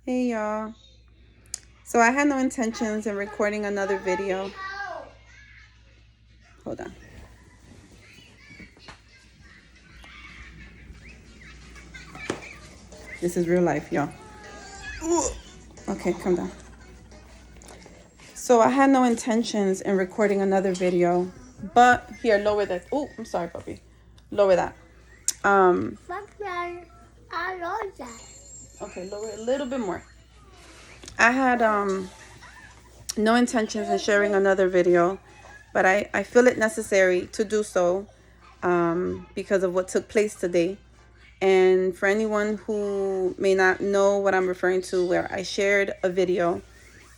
Hey y'all. So I had no intentions in recording another video. Hold on. This is real life, y'all. Okay, calm down. So I had no intentions in recording another video, but here, lower that. Oh, I'm sorry, puppy. Lower that. I love that. Okay, lower it a little bit more. I had no intentions in sharing another video, but I feel it necessary to do so because of what took place today. And for anyone who may not know what I'm referring to, where I shared a video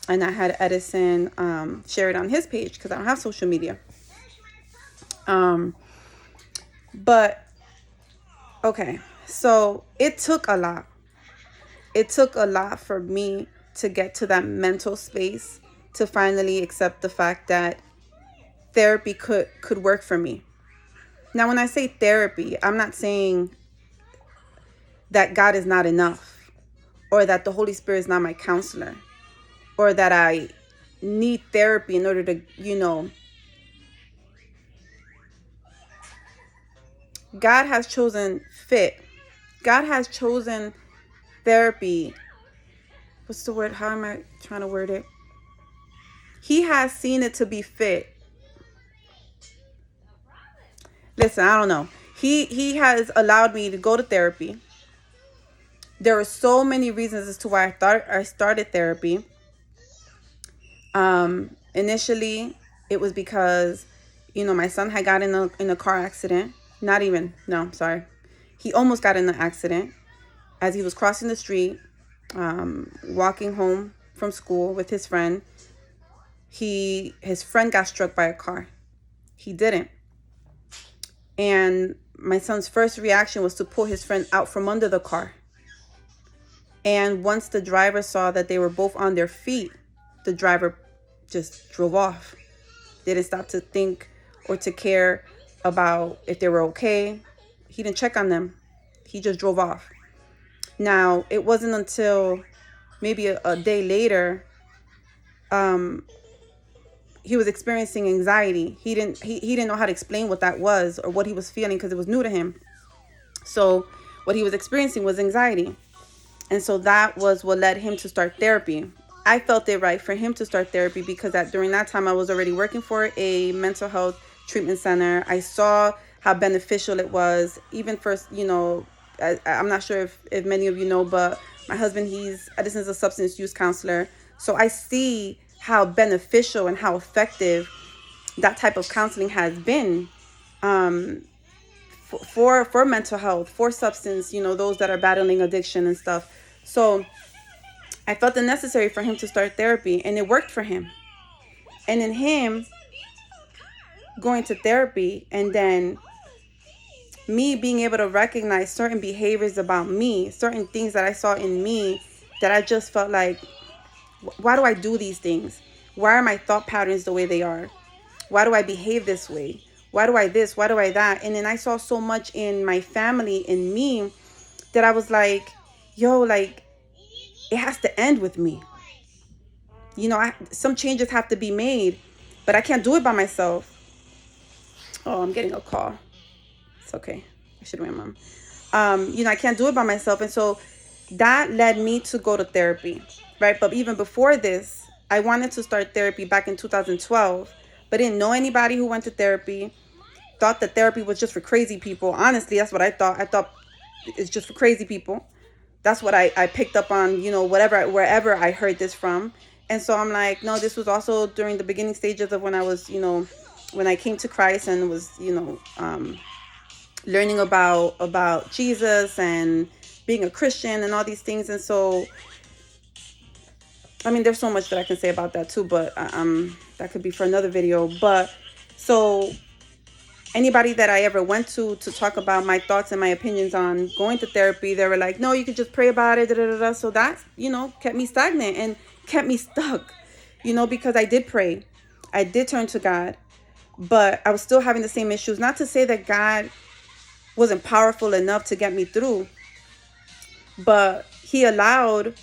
and I had Edison share it on his page because I don't have social media. But okay, so it took a lot. It took a lot for me to get to that mental space to finally accept the fact that therapy could work for me. Now, when I say therapy, I'm not saying that God is not enough or that the Holy Spirit is not my counselor or that I need therapy in order to, God has chosen fit. God has chosen therapy. What's the word? How am I trying to word it? He has seen it to be fit. Listen, I don't know. He has allowed me to go to therapy. There are so many reasons as to why I started therapy. Initially, it was because, my son had got in a car accident. Not even, no, sorry. He almost got in an accident as he was crossing the street, walking home from school with his friend. His friend got struck by a car. He didn't. And my son's first reaction was to pull his friend out from under the car. And once the driver saw that they were both on their feet, the driver just drove off. Didn't stop to think or to care about if they were okay. He didn't check on them. He just drove off. Now, it wasn't until maybe a day later, he was experiencing anxiety. He didn't know how to explain what that was or what he was feeling because it was new to him. So what he was experiencing was anxiety. And so that was what led him to start therapy. I felt it right for him to start therapy because during that time I was already working for a mental health treatment center. I saw how beneficial it was. Even first, I'm not sure if many of you know, but my husband, Edison is a substance use counselor. So I see how beneficial and how effective that type of counseling has been for mental health, for substance, those that are battling addiction and stuff. So I felt it necessary for him to start therapy, and it worked for him. And in him going to therapy and then me being able to recognize certain behaviors about me, certain things that I saw in me that I just felt like, why do I do these things? Why are my thought patterns the way they are? Why do I behave this way? Why do I this? Why do I that? And then I saw so much in my family, in me, that I was like, yo, like, it has to end with me. Some changes have to be made, but I can't do it by myself. Oh, I'm getting a call. It's okay. I should have my mom. I can't do it by myself. And so that led me to go to therapy, right? But even before this, I wanted to start therapy back in 2012, but didn't know anybody who went to therapy. Thought that therapy was just for crazy people. Honestly, that's what I thought. I thought it's just for crazy people. That's what I picked up on, wherever I heard this from. And so I'm like, no, this was also during the beginning stages of when I was, when I came to Christ and was, learning about Jesus and being a Christian and all these things. And so, I mean, there's so much that I can say about that too, but that could be for another video. But so anybody that I ever went to talk about my thoughts and my opinions on going to therapy, they were like, no, you could just pray about it. Da, da, da, da. So that, kept me stagnant and kept me stuck, because I did pray. I did turn to God, but I was still having the same issues. Not to say that God wasn't powerful enough to get me through, but he allowed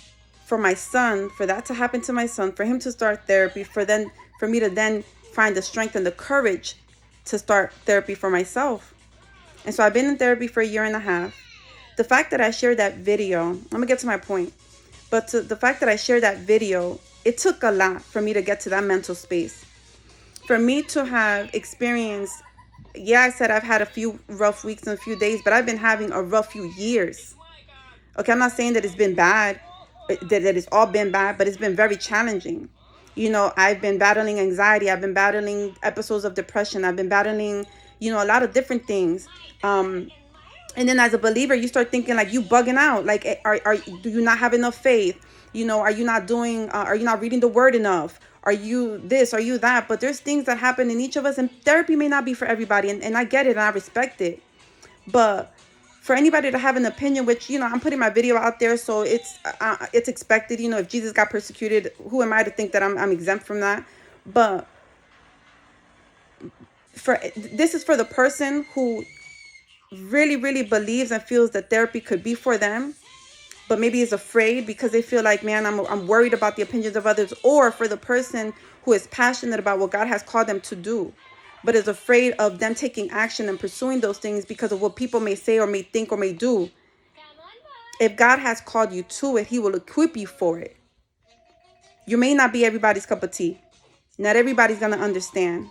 for my son, for that to happen to my son, for him to start therapy, for me to then find the strength and the courage to start therapy for myself. And so I've been in therapy for a year and a half. The fact that I shared that video, I'm gonna get to my point, but the fact that I shared that video, it took a lot for me to get to that mental space. For me to have experienced, yeah, I said I've had a few rough weeks and a few days, but I've been having a rough few years. Okay, I'm not saying that it's been bad, that it's all been bad, but it's been very challenging. I've been battling anxiety. I've been battling episodes of depression. I've been battling, a lot of different things. And then as a believer, you start thinking like you bugging out. Like, do you not have enough faith? Are you not doing, are you not reading the word enough? Are you this? Are you that? But there's things that happen in each of us, and therapy may not be for everybody. And I get it and I respect it. But for anybody to have an opinion, which, I'm putting my video out there, so it's expected. If Jesus got persecuted, who am I to think that I'm exempt from that? But this is for the person who really, really believes and feels that therapy could be for them, but maybe is afraid because they feel like, man, I'm worried about the opinions of others. Or for the person who is passionate about what God has called them to do, but is afraid of them taking action and pursuing those things because of what people may say or may think or may do. If God has called you to it, he will equip you for it. You may not be everybody's cup of tea. Not everybody's going to understand.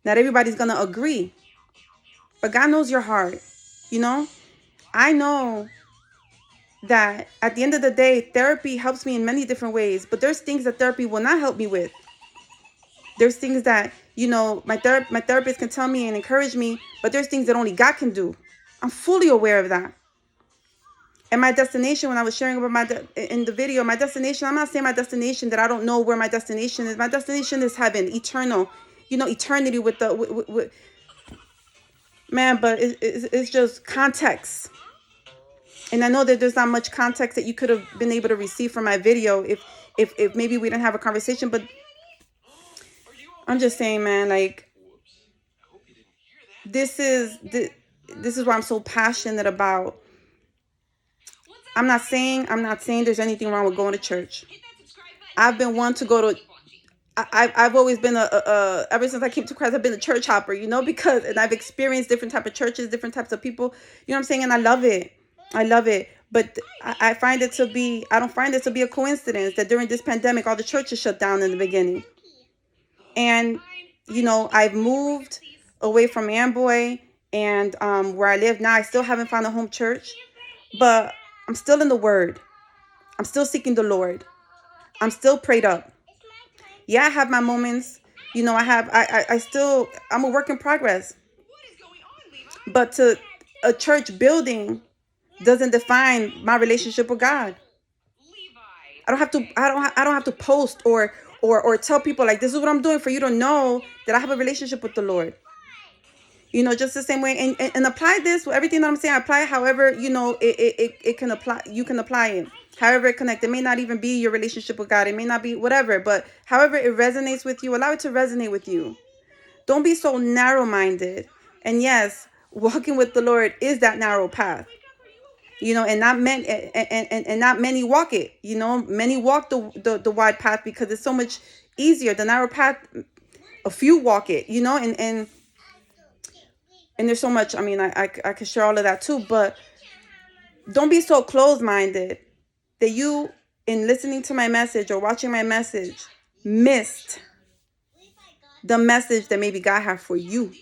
Not everybody's going to agree. But God knows your heart. I know that at the end of the day, therapy helps me in many different ways, but there's things that therapy will not help me with. There's things that, my therapist can tell me and encourage me, but there's things that only God can do. I'm fully aware of that. And my destination, when I was sharing about in the video, my destination, I'm not saying my destination that I don't know where my destination is. My destination is heaven, eternal, eternity with man, but it's just context. And I know that there's not much context that you could have been able to receive from my video if maybe we didn't have a conversation. But I'm just saying, man, like, this is why I'm so passionate about. I'm not saying there's anything wrong with going to church. I've been one to go to. I've always been ever since I came to Christ, I've been a church hopper, because, and I've experienced different type of churches, different types of people, what I'm saying? And I love it. But I find it to be, I don't find it to be a coincidence that during this pandemic, all the churches shut down in the beginning. And, I've moved away from Amboy and where I live now. I still haven't found a home church, but I'm still in the word. I'm still seeking the Lord. I'm still prayed up. Yeah, I have my moments. I'm a work in progress. But to a church building doesn't define my relationship with God. I don't have to post or tell people like, this is what I'm doing for you to know that I have a relationship with the Lord. Just the same way, and apply this with everything that I'm saying. Apply it however, it can apply. You can apply it however it connects. It may not even be your relationship with God. It may not be whatever, but however it resonates with you, allow it to resonate with you. Don't be so narrow-minded. And yes, walking with the Lord is that narrow path. And not many and not many walk it. Many walk the wide path because it's so much easier. The narrow path, a few walk it. And there's so much. I mean, I could share all of that too, but don't be so closed-minded that you, in listening to my message or watching my message, missed the message that maybe God had for you.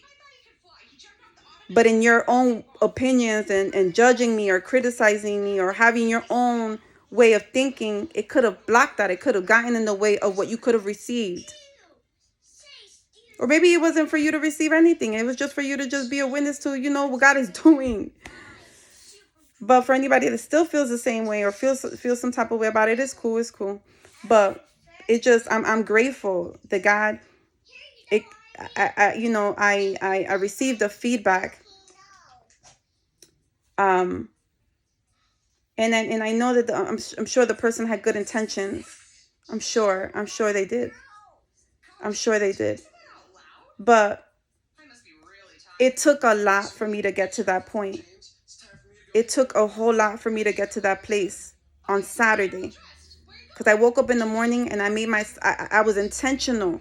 But in your own opinions and judging me or criticizing me or having your own way of thinking, it could have blocked that. It could have gotten in the way of what you could have received. Or maybe it wasn't for you to receive anything. It was just for you to just be a witness to, what God is doing. But for anybody that still feels the same way or feels some type of way about it, it's cool. It's cool. But it just, I'm grateful that God, I received the feedback. And I know that I'm sure the person had good intentions. I'm sure they did. But it took a lot for me to get to that point. It took a whole lot for me to get to that place on Saturday. Because I woke up in the morning and I was intentional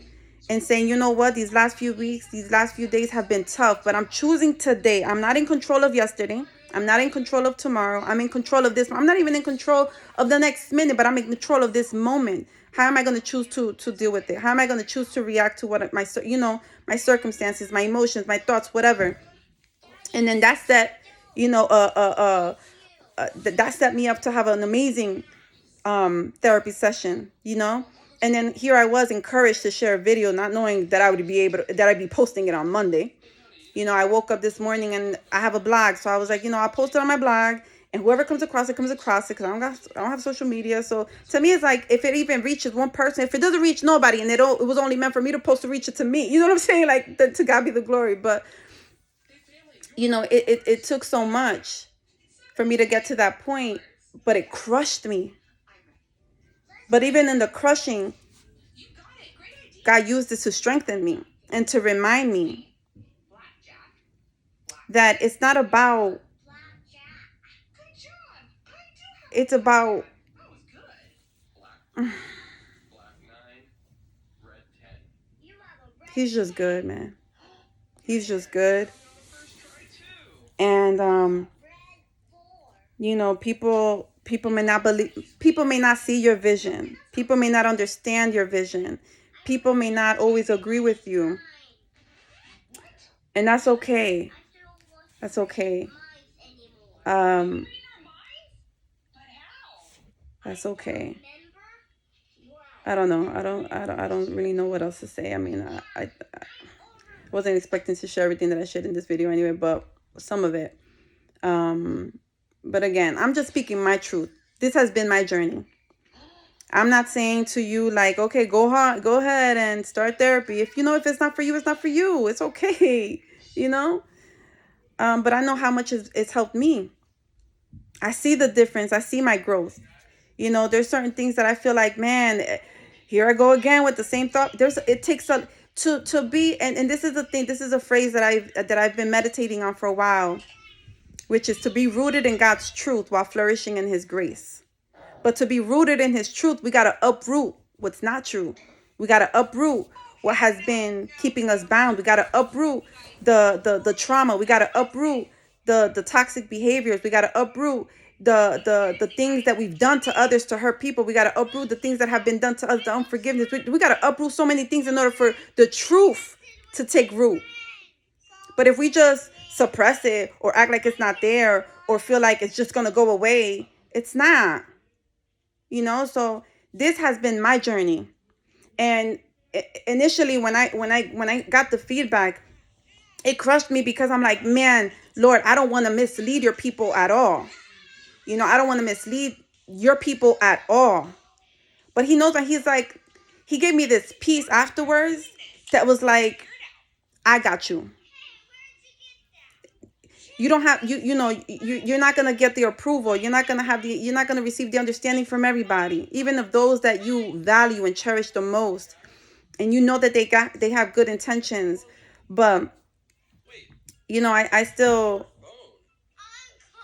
in saying, you know what, these last few weeks, these last few days have been tough, but I'm choosing today. I'm not in control of yesterday. I'm not in control of tomorrow. I'm in control of this. I'm not even in control of the next minute, but I'm in control of this moment. How am I going to choose to deal with it? How am I going to choose to react to what my circumstances, my emotions, my thoughts, whatever. And then you know, that set me up to have an amazing therapy session, And then here I was encouraged to share a video, not knowing that I'd be posting it on Monday. I woke up this morning and I have a blog. So I was like, I'll post it on my blog, and whoever comes across it, because I don't have social media. So to me, it's like, if it even reaches one person, if it doesn't reach nobody, and it was only meant for me to post to reach it to me, you know what I'm saying? Like, to God be the glory. But, it took so much for me to get to that point, but it crushed me. But even in the crushing, God used it to strengthen me and to remind me that it's not about, it's about, he's just good, man. He's just good. And, people may not see your vision. People may not understand your vision. People may not always agree with you. And that's okay. That's okay. That's okay. I don't know. I don't really know what else to say. I mean, I wasn't expecting to share everything that I shared in this video anyway, but some of it. But again, I'm just speaking my truth. This has been my journey. I'm not saying to you like, okay, go ahead and start therapy. If it's not for you, it's not for you. It's okay, But I know how much it's helped me. I see the difference. I see my growth. There's certain things that I feel like, man, here I go again with the same thought. It takes to be, and this is the thing. This is a phrase that I've been meditating on for a while, which is to be rooted in God's truth while flourishing in His grace. But to be rooted in His truth, we got to uproot what's not true. We got to uproot what has been keeping us bound. We got to uproot the trauma. We got to uproot the toxic behaviors. We got to uproot the things that we've done to others to hurt people. We got to uproot the things that have been done to us, the unforgiveness. We got to uproot so many things in order for the truth to take root. But if we just suppress it or act like it's not there or feel like it's just going to go away, it's not. So this has been my journey. And initially when I got the feedback, it crushed me, because I'm like, man, Lord, I don't want to mislead your people at all. I don't want to mislead your people at all. But He knows that He gave me this peace afterwards that was like, I got you. You don't have, you're not going to get the approval. You're not going to receive the understanding from everybody, even of those that you value and cherish the most. And that they have good intentions. But, I still,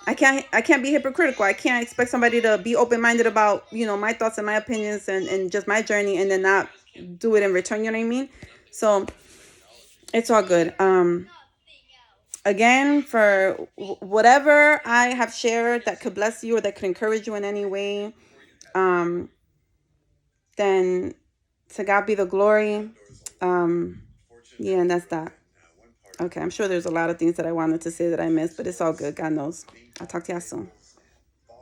I can't be hypocritical. I can't expect somebody to be open-minded about, my thoughts and my opinions and just my journey, and then not do it in return. You know what I mean? So it's all good. Again, for whatever I have shared that could bless you or that could encourage you in any way, then to God be the glory. Yeah, and that's that. Okay, I'm sure there's a lot of things that I wanted to say that I missed, but it's all good. God knows. I'll talk to y'all soon.